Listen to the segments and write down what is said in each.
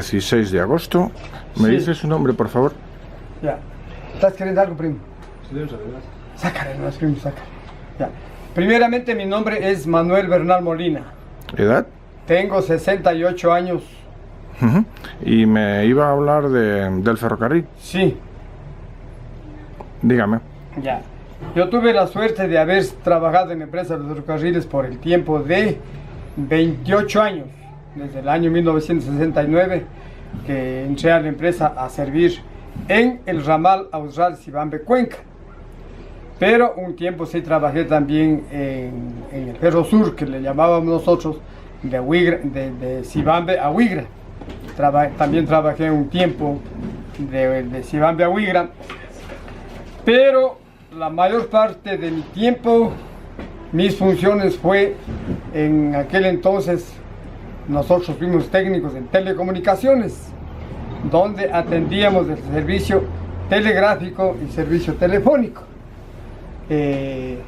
16 de agosto. ¿Me dice su nombre, por favor? Ya. ¿Estás queriendo algo, primo? Sí, debemos arreglar. Sácale, no, primo, sácale. Ya. Primeramente, mi nombre es Manuel Bernal Molina. ¿Edad? Tengo 68 años. Y me iba a hablar del ferrocarril. Sí. Dígame. Ya. Yo tuve la suerte de haber trabajado en la empresa de los ferrocarriles por el tiempo de 28 años. Desde el año 1969 que entré a la empresa a servir en el ramal Austral Sibambe-Cuenca. Pero un tiempo sí trabajé también en el Ferro Sur, que le llamábamos nosotros, de Sibambe a Huigra. También trabajé un tiempo de Sibambe a Huigra. Pero la mayor parte de mi tiempo, mis funciones fue en aquel entonces. Nosotros fuimos técnicos en telecomunicaciones, donde atendíamos el servicio telegráfico y servicio telefónico.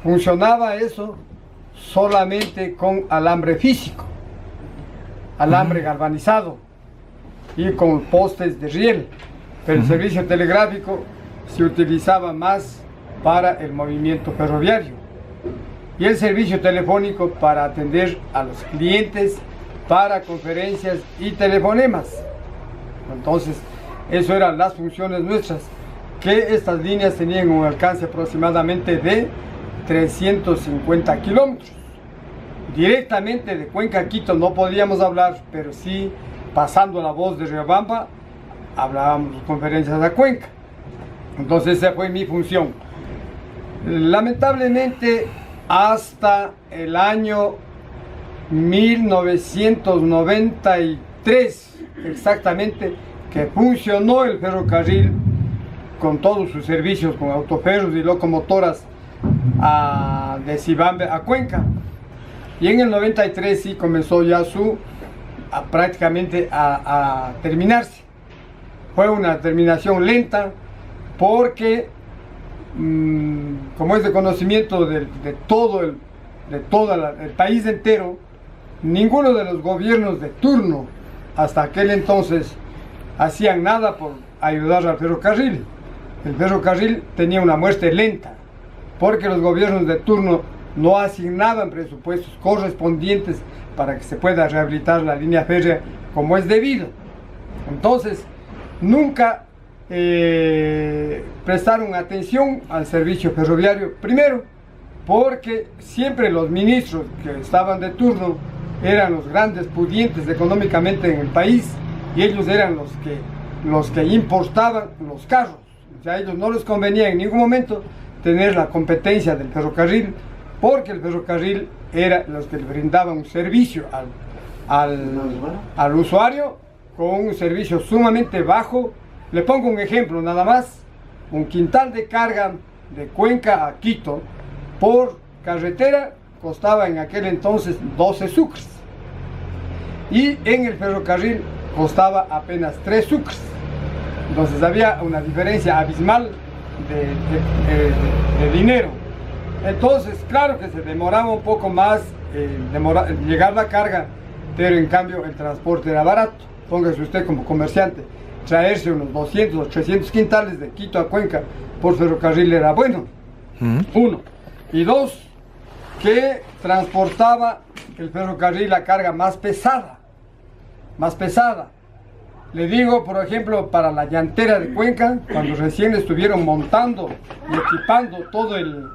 Funcionaba eso solamente con alambre físico, alambre galvanizado y con postes de riel, pero el servicio telegráfico se utilizaba más para el movimiento ferroviario y el servicio telefónico para atender a los clientes para conferencias y telefonemas. Entonces, eso eran las funciones nuestras, que estas líneas tenían un alcance aproximadamente de 350 kilómetros. Directamente de Cuenca a Quito no podíamos hablar, pero sí, pasando la voz de Riobamba, hablábamos conferencias a Cuenca. Entonces, esa fue mi función. Lamentablemente, hasta el año 1993 exactamente, que funcionó el ferrocarril con todos sus servicios, con autoferros y locomotoras de Sibambe a Cuenca. Y en el 93 sí comenzó ya prácticamente a terminarse. Fue una terminación lenta porque, como es de conocimiento de todo el país entero, ninguno de los gobiernos de turno hasta aquel entonces hacían nada por ayudar al ferrocarril. El ferrocarril tenía una muerte lenta porque los gobiernos de turno no asignaban presupuestos correspondientes para que se pueda rehabilitar la línea férrea como es debido. Entonces, nunca prestaron atención al servicio ferroviario, primero porque siempre los ministros que estaban de turno eran los grandes pudientes económicamente en el país y ellos eran los que importaban los carros. O sea, a ellos no les convenía en ningún momento tener la competencia del ferrocarril, porque el ferrocarril era los que le brindaban un servicio al usuario con un servicio sumamente bajo. Le pongo un ejemplo nada más: un quintal de carga de Cuenca a Quito por carretera costaba en aquel entonces 12 sucres y en el ferrocarril costaba apenas 3 sucres. Entonces había una diferencia abismal de dinero. Entonces, claro que se demoraba un poco más llegar la carga, pero en cambio el transporte era barato. Póngase usted como comerciante, traerse unos 200 o 300 quintales de Quito a Cuenca por ferrocarril era bueno. Uno. Y dos, que transportaba el ferrocarril la carga más pesada. Le digo, por ejemplo, para la llantera de Cuenca, cuando recién estuvieron montando y equipando todo el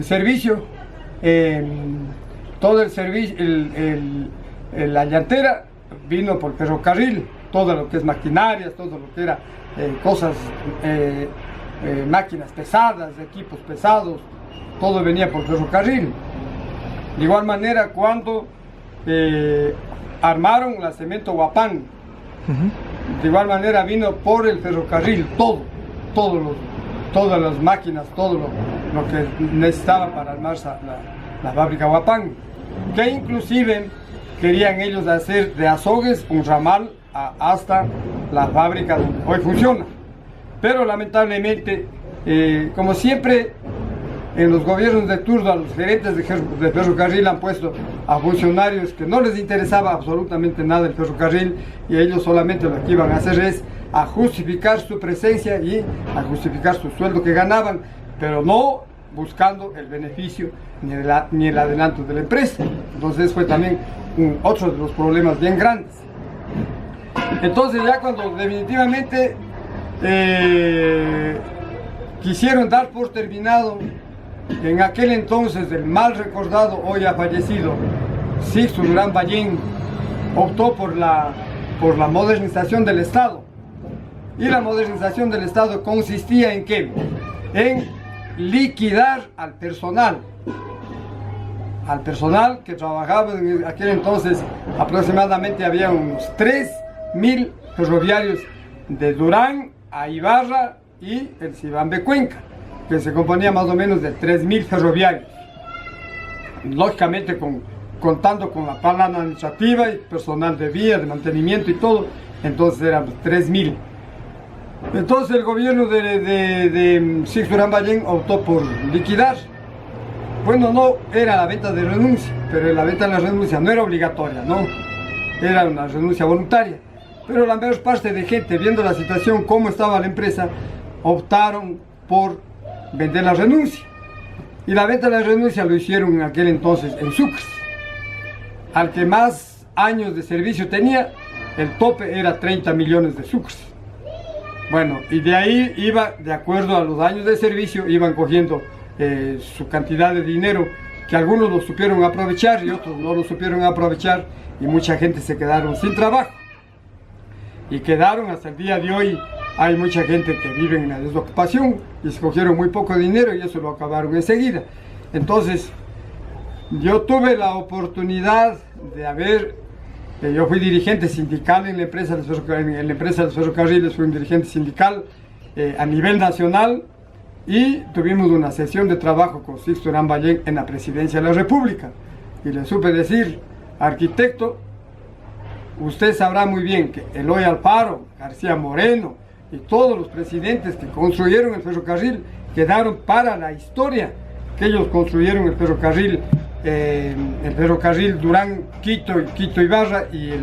servicio, la llantera vino por ferrocarril, todo lo que es maquinarias, todo lo que era máquinas pesadas, equipos pesados, todo venía por ferrocarril. De igual manera, cuando armaron la Cemento Huapán, de igual manera vino por el ferrocarril todas las máquinas, todo lo que necesitaba para armar la fábrica Huapán, que inclusive querían ellos hacer de Azogues un ramal hasta la fábrica donde hoy funciona. Pero lamentablemente, como siempre, en los gobiernos de turno a los gerentes de ferrocarril han puesto a funcionarios que no les interesaba absolutamente nada el ferrocarril, y ellos solamente lo que iban a hacer es a justificar su presencia y a justificar su sueldo que ganaban, pero no buscando el beneficio ni el adelanto de la empresa. Entonces fue también otro de los problemas bien grandes. Entonces ya cuando definitivamente quisieron dar por terminado en aquel entonces el mal recordado, hoy ha fallecido, Sixto Durán Ballén, optó por la modernización del Estado. Y la modernización del Estado consistía en ¿qué? En liquidar al personal que trabajaba en aquel entonces. Aproximadamente había unos 3.000 ferroviarios de Durán a Ibarra y el Cibambe Cuenca, que se componía más o menos de 3.000 ferroviarios, lógicamente contando con la plana administrativa y personal de vía, de mantenimiento y todo. Entonces eran 3.000. Entonces el gobierno de Sixto Durán Ballén optó por liquidar. Bueno, no era la venta de renuncia, pero la venta de la renuncia no era obligatoria, no, era una renuncia voluntaria. Pero la mayor parte de gente, viendo la situación, cómo estaba la empresa, optaron por vender la renuncia. Y la venta de la renuncia lo hicieron en aquel entonces en sucres. Al que más años de servicio tenía, el tope era 30 millones de sucres. Bueno, y de ahí iba, de acuerdo a los años de servicio, iban cogiendo su cantidad de dinero, que algunos lo supieron aprovechar y otros no lo supieron aprovechar, y mucha gente se quedaron sin trabajo. Y quedaron hasta el día de hoy, hay mucha gente que vive en la desocupación y escogieron muy poco dinero y eso lo acabaron enseguida. Entonces, yo tuve la oportunidad de yo fui dirigente sindical en la empresa de los ferrocarriles, fui un dirigente sindical a nivel nacional, y tuvimos una sesión de trabajo con Sixto Durán Ballén en la presidencia de la República. Y le supe decir: arquitecto, usted sabrá muy bien que Eloy Alfaro, García Moreno y todos los presidentes que construyeron el ferrocarril quedaron para la historia, que ellos construyeron el ferrocarril Durán-Quito y Quito-Ibarra y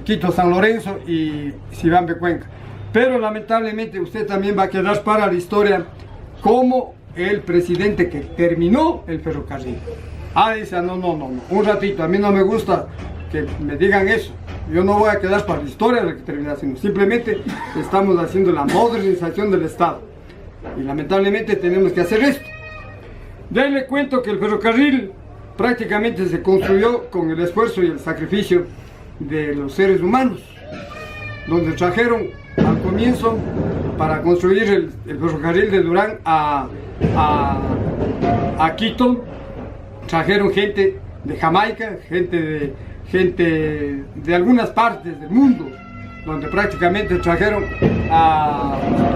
Quito-San Lorenzo y Cibambe Cuenca. Pero lamentablemente usted también va a quedar para la historia como el presidente que terminó el ferrocarril. Dice, no, un ratito, a mí no me gusta que me digan eso. Yo no voy a quedar para la historia de lo que termina haciendo. Simplemente estamos haciendo la modernización del Estado. Y lamentablemente tenemos que hacer esto. Ya le cuento que el ferrocarril prácticamente se construyó con el esfuerzo y el sacrificio de los seres humanos, donde trajeron al comienzo, para construir el ferrocarril de Durán a Quito, trajeron gente de Jamaica, gente de algunas partes del mundo, donde prácticamente trajeron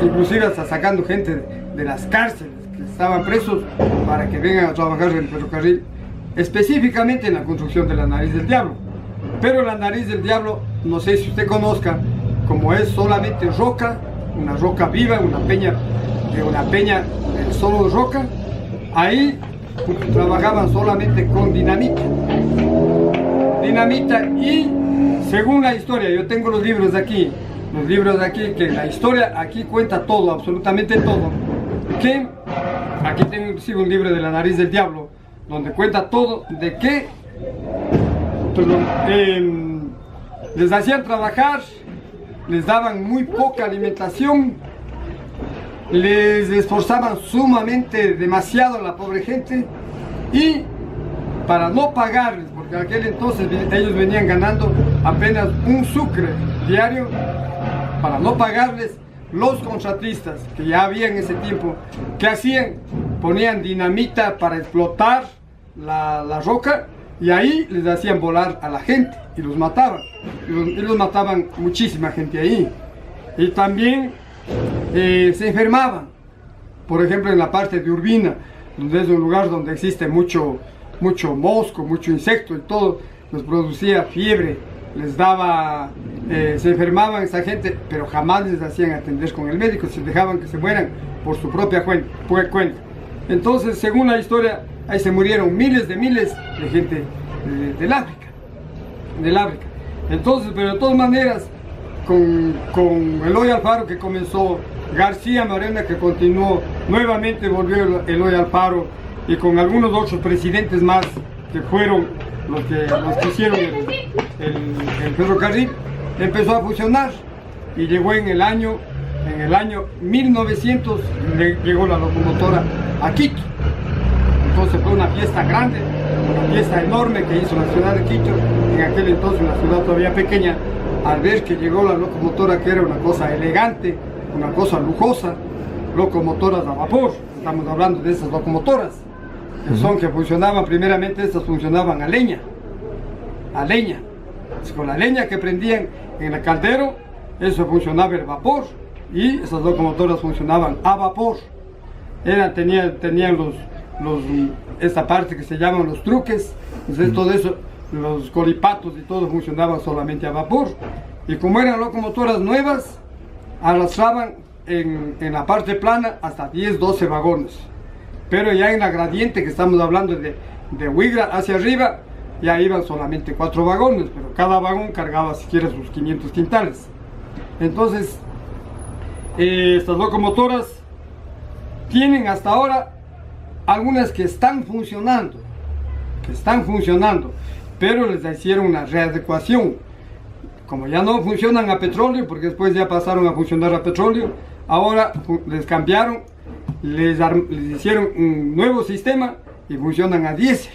inclusive hasta sacando gente de las cárceles que estaban presos para que vengan a trabajar en el ferrocarril, específicamente en la construcción de la Nariz del Diablo. Pero la Nariz del Diablo, no sé si usted conozca, como es solamente roca, una roca viva, una peña solo roca, ahí trabajaban solamente con dinamita, y según la historia, yo tengo los libros de aquí, que la historia aquí cuenta todo, absolutamente todo, que aquí tengo inclusive un libro de la Nariz del Diablo, donde cuenta todo, de que les hacían trabajar, les daban muy poca alimentación, les esforzaban sumamente demasiado a la pobre gente, y para no pagarles, porque en aquel entonces ellos venían ganando apenas un sucre diario, para no pagarles, los contratistas que ya había en ese tiempo, ¿qué hacían? Ponían dinamita para explotar la roca, y ahí les hacían volar a la gente y los mataban. Y los mataban muchísima gente ahí. Y también se enfermaban. Por ejemplo, en la parte de Urbina, donde es un lugar donde existe mucho mosco, mucho insecto y todo, les producía fiebre, les daba, se enfermaban esa gente, pero jamás les hacían atender con el médico, se dejaban que se mueran por su propia cuenta. Entonces, según la historia, ahí se murieron miles de gente del África. Entonces, pero de todas maneras, con Eloy Alfaro que comenzó, García Moreno que continuó, nuevamente volvió Eloy Alfaro, y con algunos otros presidentes más que fueron los que hicieron el ferrocarril, empezó a funcionar y llegó en el año 1900, llegó la locomotora a Quito. Entonces fue una fiesta grande, una fiesta enorme que hizo la ciudad de Quito, en aquel entonces una ciudad todavía pequeña, al ver que llegó la locomotora, que era una cosa elegante, una cosa lujosa, locomotoras a vapor. Estamos hablando de esas locomotoras, que funcionaban, primeramente estas funcionaban a leña. Con la leña que prendían en el caldero, eso funcionaba el vapor, y esas locomotoras funcionaban a vapor. Tenían esta parte que se llaman los truques, entonces todo eso, los colipatos y todo funcionaban solamente a vapor. Y como eran locomotoras nuevas, arrastraban en la parte plana hasta 10-12 vagones. Pero ya en la gradiente que estamos hablando de Huigra hacia arriba, ya iban solamente 4 vagones, pero cada vagón cargaba siquiera sus 500 quintales. Entonces, estas locomotoras tienen hasta ahora algunas que están funcionando, pero les hicieron una readecuación. Como ya no funcionan a petróleo, porque después ya pasaron a funcionar a petróleo, ahora les cambiaron, les hicieron un nuevo sistema y funcionan a diésel.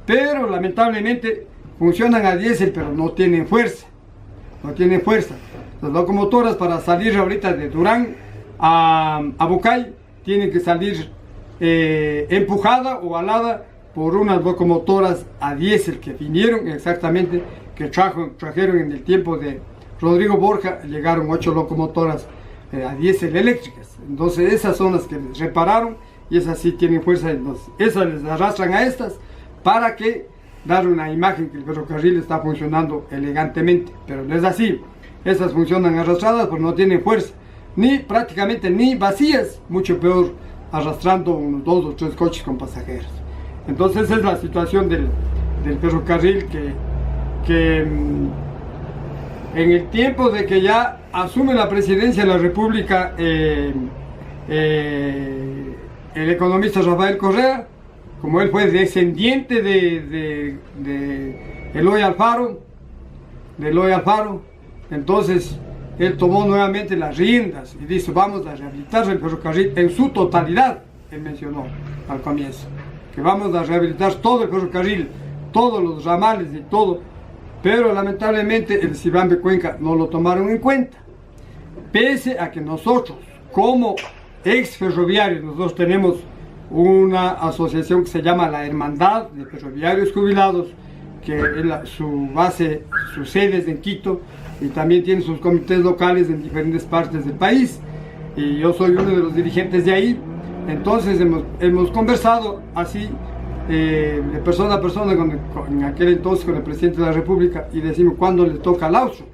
Pero lamentablemente funcionan a diésel, pero no tienen fuerza. Las locomotoras, para salir ahorita de Durán a Bucay, tienen que salir empujada o alada por unas locomotoras a diésel que vinieron exactamente, que trajeron en el tiempo de Rodrigo Borja, llegaron 8 locomotoras a diésel eléctricas. Entonces esas son las que les repararon y esas sí tienen fuerza. Entonces esas les arrastran a estas para que dar una imagen que el ferrocarril está funcionando elegantemente, pero no es así. Esas funcionan arrastradas porque no tienen fuerza, prácticamente ni vacías, mucho peor arrastrando unos 2 o 3 coches con pasajeros. Entonces esa es la situación del ferrocarril que en el tiempo de que ya asume la presidencia de la República el economista Rafael Correa, como él fue descendiente de Eloy Alfaro, entonces él tomó nuevamente las riendas y dice: vamos a rehabilitar el ferrocarril en su totalidad. Él mencionó al comienzo que vamos a rehabilitar todo el ferrocarril, todos los ramales y todo, pero lamentablemente el Cibambe Cuenca no lo tomaron en cuenta, pese a que nosotros como ex ferroviarios, nosotros tenemos una asociación que se llama la Hermandad de Ferroviarios Jubilados, que su sede es en Quito, y también tiene sus comités locales en diferentes partes del país, y yo soy uno de los dirigentes de ahí. Entonces hemos conversado así de persona a persona en aquel entonces con el presidente de la República, y decimos cuándo le toca al Austro,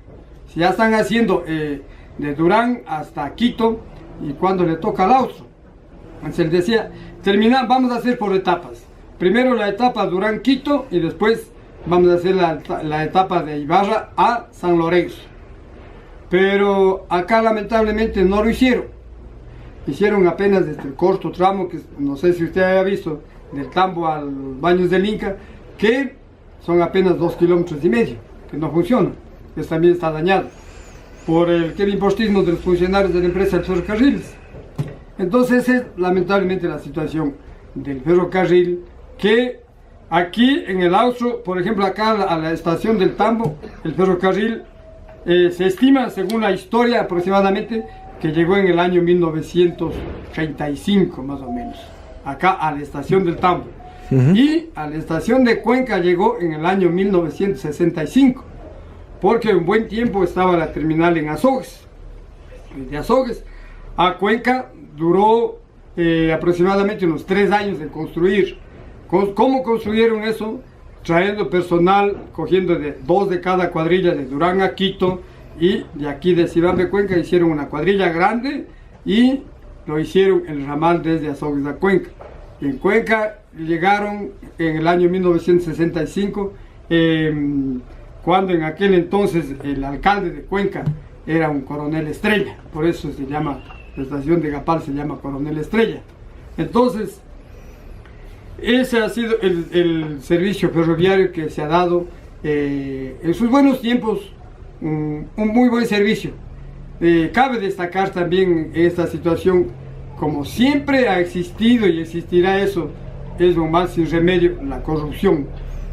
si ya están haciendo de Durán hasta Quito, y cuándo le toca al Austro. Entonces él decía: vamos a hacer por etapas, primero la etapa Durán-Quito y después vamos a hacer la etapa de Ibarra a San Lorenzo. Pero acá lamentablemente no lo hicieron. Hicieron apenas desde el corto tramo, que no sé si usted haya visto, del Tambo al Baños del Inca, que son apenas 2,5 kilómetros, que no funcionan, que también está dañado por el querimpostismo de los funcionarios de la empresa de ferrocarriles. Entonces es lamentablemente la situación del ferrocarril, que aquí en el Austro, por ejemplo, acá a la estación del Tambo, el ferrocarril se estima, según la historia aproximadamente, que llegó en el año 1935 más o menos, acá a la estación del Tambo. Y a la estación de Cuenca llegó en el año 1965, porque un buen tiempo estaba la terminal en Azogues. De Azogues a Cuenca duró aproximadamente unos 3 años de construir. ¿Cómo construyeron eso? Trayendo personal, cogiendo 2 de cada cuadrilla de Durán a Quito, y de aquí de Cibambe Cuenca hicieron una cuadrilla grande y lo hicieron el ramal desde Azogues a Cuenca. Y en Cuenca llegaron en el año 1965, cuando en aquel entonces el alcalde de Cuenca era un coronel Estrella, por eso se llama, la estación de Gapal se llama Coronel Estrella. Entonces, ese ha sido el servicio ferroviario que se ha dado en sus buenos tiempos, un muy buen servicio. Cabe destacar también esta situación, como siempre ha existido y existirá eso, es lo más sin remedio, la corrupción.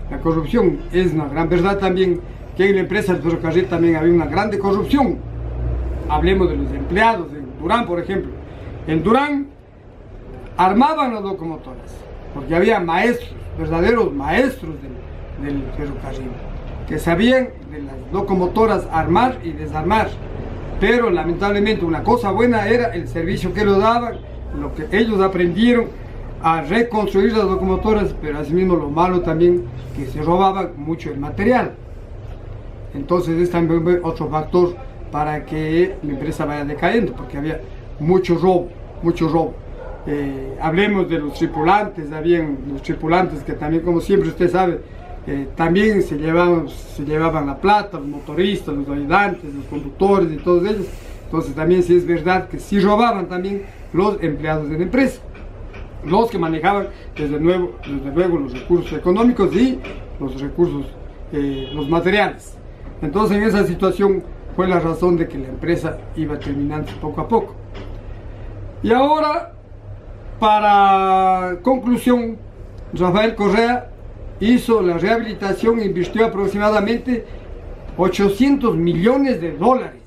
La corrupción es una gran verdad también, que en la empresa del ferrocarril también había una grande corrupción. Hablemos de los empleados, en Durán por ejemplo. En Durán armaban las locomotoras, porque había maestros, verdaderos maestros del ferrocarril, que sabían de las locomotoras armar y desarmar. Pero lamentablemente una cosa buena era el servicio que lo daban, lo que ellos aprendieron a reconstruir las locomotoras, pero asimismo lo malo también, que se robaban mucho el material. Entonces es también otro factor para que la empresa vaya decayendo, porque había mucho robo, mucho robo. Hablemos de los tripulantes, habían los tripulantes que también, como siempre usted sabe, también se llevaban la plata, los motoristas, los ayudantes, los conductores y todos ellos. Entonces también sí es verdad que sí robaban también los empleados de la empresa, los que manejaban desde luego los recursos económicos y los recursos, los materiales. Entonces en esa situación fue la razón de que la empresa iba terminando poco a poco. Y ahora, para conclusión, Rafael Correa hizo la rehabilitación e invirtió aproximadamente 800 millones de dólares.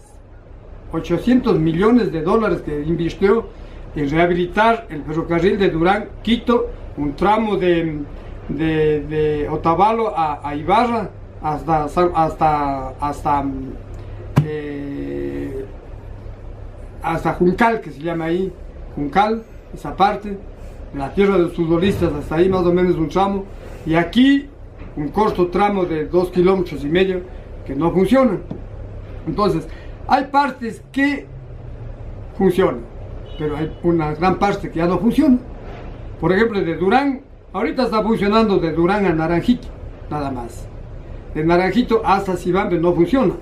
800 millones de dólares que invirtió en rehabilitar el ferrocarril de Durán-Quito, un tramo de Otavalo a Ibarra hasta Juncal, que se llama ahí, Juncal, esa parte, la tierra de los futbolistas, hasta ahí más o menos un tramo, y aquí un corto tramo de 2,5 kilómetros que no funcionan. Entonces, hay partes que funcionan, pero hay una gran parte que ya no funciona. Por ejemplo, de Durán, ahorita está funcionando de Durán a Naranjito, nada más. De Naranjito hasta Sibambe no funciona.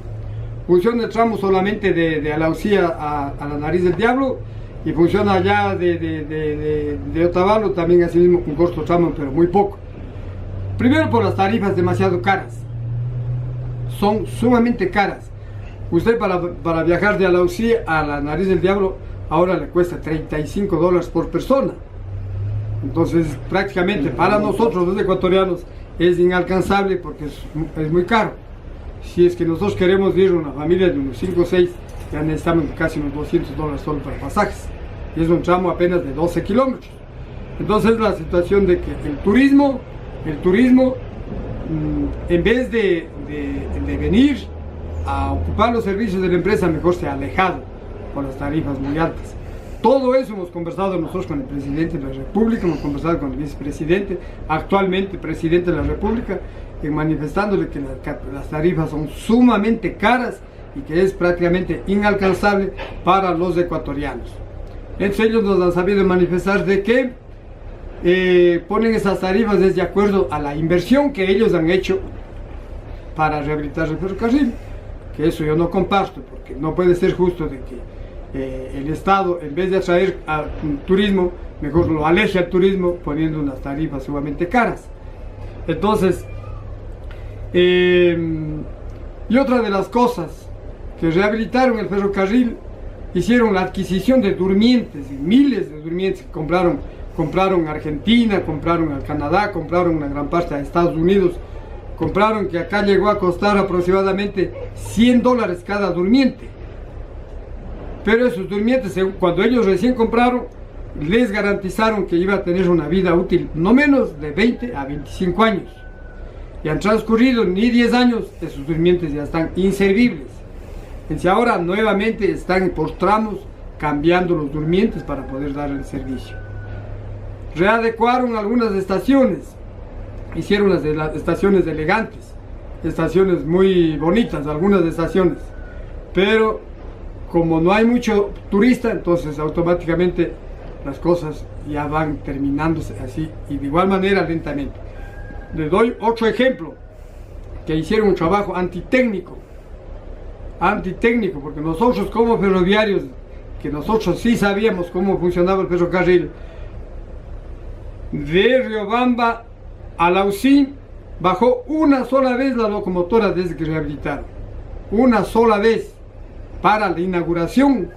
Funciona el tramo solamente de Alaucía a la Nariz del Diablo, y funciona allá de Otavalo también así mismo un corto tramo, pero muy poco. Primero por las tarifas demasiado caras. Son sumamente caras. Usted para viajar de Alaucía a la Nariz del Diablo ahora le cuesta $35 por persona. Entonces prácticamente para nosotros los ecuatorianos es inalcanzable porque es muy caro. Si es que nosotros queremos ir a una familia de unos 5 o 6, ya necesitamos casi unos $200 solo para pasajes. Y es un tramo apenas de 12 kilómetros. Entonces la situación de que el turismo, en vez de venir a ocupar los servicios de la empresa, mejor se ha alejado por las tarifas muy altas. Todo eso hemos conversado nosotros con el presidente de la República, hemos conversado con el vicepresidente, actualmente presidente de la República, manifestándole que las tarifas son sumamente caras y que es prácticamente inalcanzable para los ecuatorianos. Entonces ellos nos han sabido manifestar de que ponen esas tarifas desde acuerdo a la inversión que ellos han hecho para rehabilitar el ferrocarril, que eso yo no comparto, porque no puede ser justo de que el Estado, en vez de atraer al turismo, mejor lo aleje al turismo poniendo unas tarifas sumamente caras. Entonces, y otra de las cosas que rehabilitaron el ferrocarril, hicieron la adquisición de durmientes, miles de durmientes que compraron Argentina, compraron al Canadá, compraron una gran parte a Estados Unidos, compraron que acá llegó a costar aproximadamente $100 cada durmiente. Pero esos durmientes, cuando ellos recién compraron, les garantizaron que iba a tener una vida útil no menos de 20 a 25 años. Y han transcurrido ni 10 años, esos durmientes ya están inservibles. Entonces ahora nuevamente están por tramos cambiando los durmientes para poder dar el servicio. Readecuaron algunas estaciones, hicieron las estaciones elegantes, estaciones muy bonitas, algunas estaciones, pero como no hay mucho turista, entonces automáticamente las cosas ya van terminándose así y de igual manera lentamente. Les doy otro ejemplo, que hicieron un trabajo antitécnico, porque nosotros como ferroviarios, que nosotros sí sabíamos cómo funcionaba el ferrocarril, de Riobamba a Laucín bajó una sola vez la locomotora desde que rehabilitaron, una sola vez, para la inauguración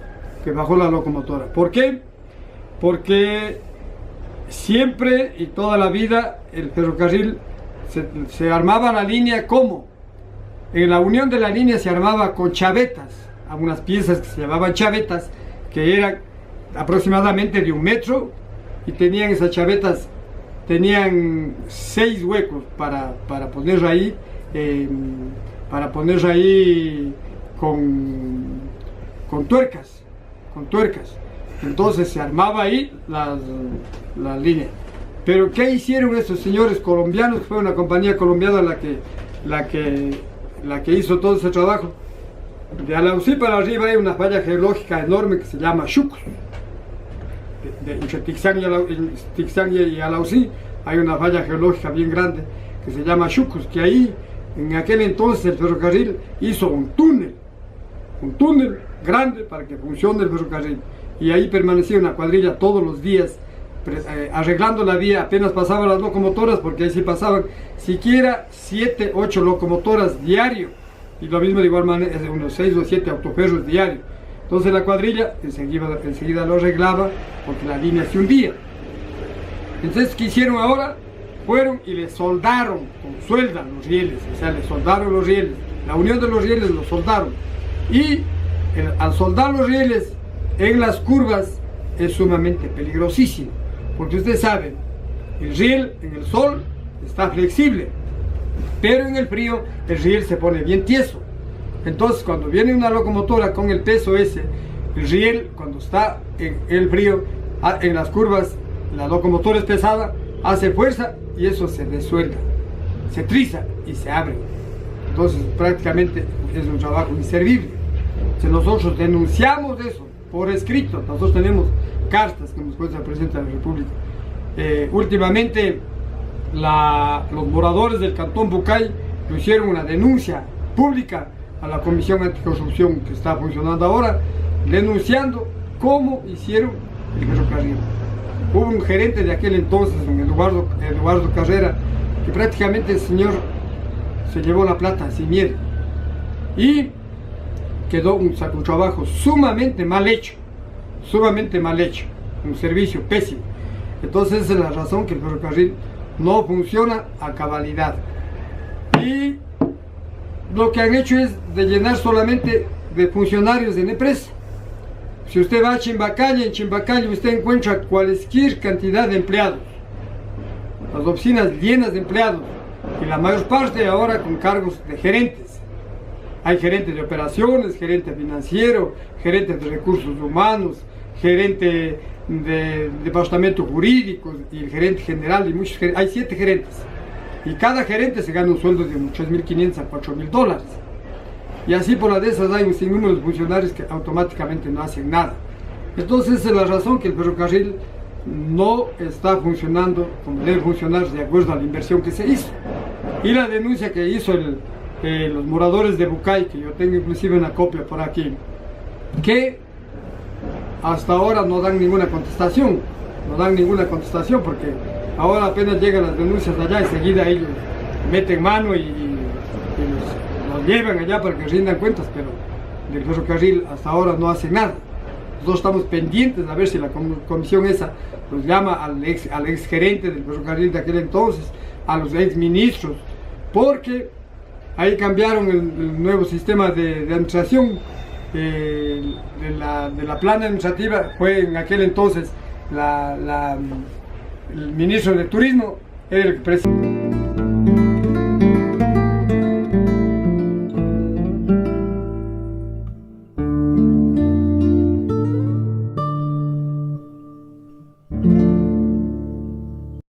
que bajó la locomotora. ¿Por qué? Porque siempre y toda la vida el ferrocarril se armaba la línea como en la unión de la línea se armaba con chavetas, algunas piezas que se llamaban chavetas, que eran aproximadamente de 1 metro, y tenían esas chavetas, tenían 6 huecos para poner ahí, con tuercas, entonces se armaba ahí la línea. Pero ¿qué hicieron estos señores colombianos? Fue una compañía colombiana la que hizo todo ese trabajo. De Alausí para arriba hay una falla geológica enorme que se llama Chucus. Entre Tixán y Alausí hay una falla geológica bien grande que se llama Chucus, que ahí en aquel entonces el ferrocarril hizo un túnel grande para que funcione el ferrocarril, y ahí permanecía una cuadrilla todos los días arreglando la vía. Apenas pasaban las locomotoras, porque ahí sí pasaban siquiera 7, 8 locomotoras diario, y lo mismo de igual manera unos 6 o 7 autoferros diarios. Entonces la cuadrilla enseguida lo arreglaba, porque la línea se hundía. Entonces, ¿qué hicieron ahora? Fueron y le soldaron con suelda los rieles, o sea, le soldaron los rieles, la unión de los rieles los soldaron, y al soldar los rieles en las curvas es sumamente peligrosísimo, porque ustedes saben, el riel en el sol está flexible, pero en el frío el riel se pone bien tieso. Entonces cuando viene una locomotora con el peso ese, el riel cuando está en el frío, en las curvas, la locomotora es pesada, hace fuerza y eso se desuelda, se triza y se abre. Entonces prácticamente es un trabajo inservible. Si nosotros denunciamos eso por escrito, nosotros tenemos cartas que nos cuenta el presidente de la República. Últimamente los moradores del Cantón Bucay hicieron una denuncia pública a la Comisión Anticorrupción que está funcionando ahora, denunciando cómo hicieron el ferrocarril. Hubo un gerente de aquel entonces, don Eduardo Carrera, que prácticamente el señor se llevó la plata sin miedo, y quedó un trabajo sumamente mal hecho, un servicio pésimo. Entonces esa es la razón que el ferrocarril no funciona a cabalidad, y lo que han hecho es de llenar solamente de funcionarios de la empresa. Si usted va a Chimbacalle, en Chimbacalle usted encuentra cualquier cantidad de empleados, las oficinas llenas de empleados, y la mayor parte ahora con cargos de gerentes. Hay gerentes de operaciones, gerente financiero, gerente de recursos humanos, gerente de departamento jurídico y el gerente general, y muchos hay 7 gerentes, y cada gerente se gana un sueldo de $3.500 a $4.000, y así por la de esas hay un sinnúmero de funcionarios que automáticamente no hacen nada. Entonces esa es la razón que el ferrocarril no está funcionando como debe funcionar de acuerdo a la inversión que se hizo. Y la denuncia que hizo los moradores de Bucay, que yo tengo inclusive una copia por aquí, que hasta ahora no dan ninguna contestación, porque ahora apenas llegan las denuncias de allá, enseguida ellos meten mano y los llevan allá para que rindan cuentas, pero del ferrocarril hasta ahora no hace nada. Nosotros estamos pendientes a ver si la comisión esa los llama al ex gerente del ferrocarril de aquel entonces, a los ex ministros, porque ahí cambiaron el nuevo sistema de administración de la plana administrativa. Fue en aquel entonces el ministro de Turismo, era el presidente.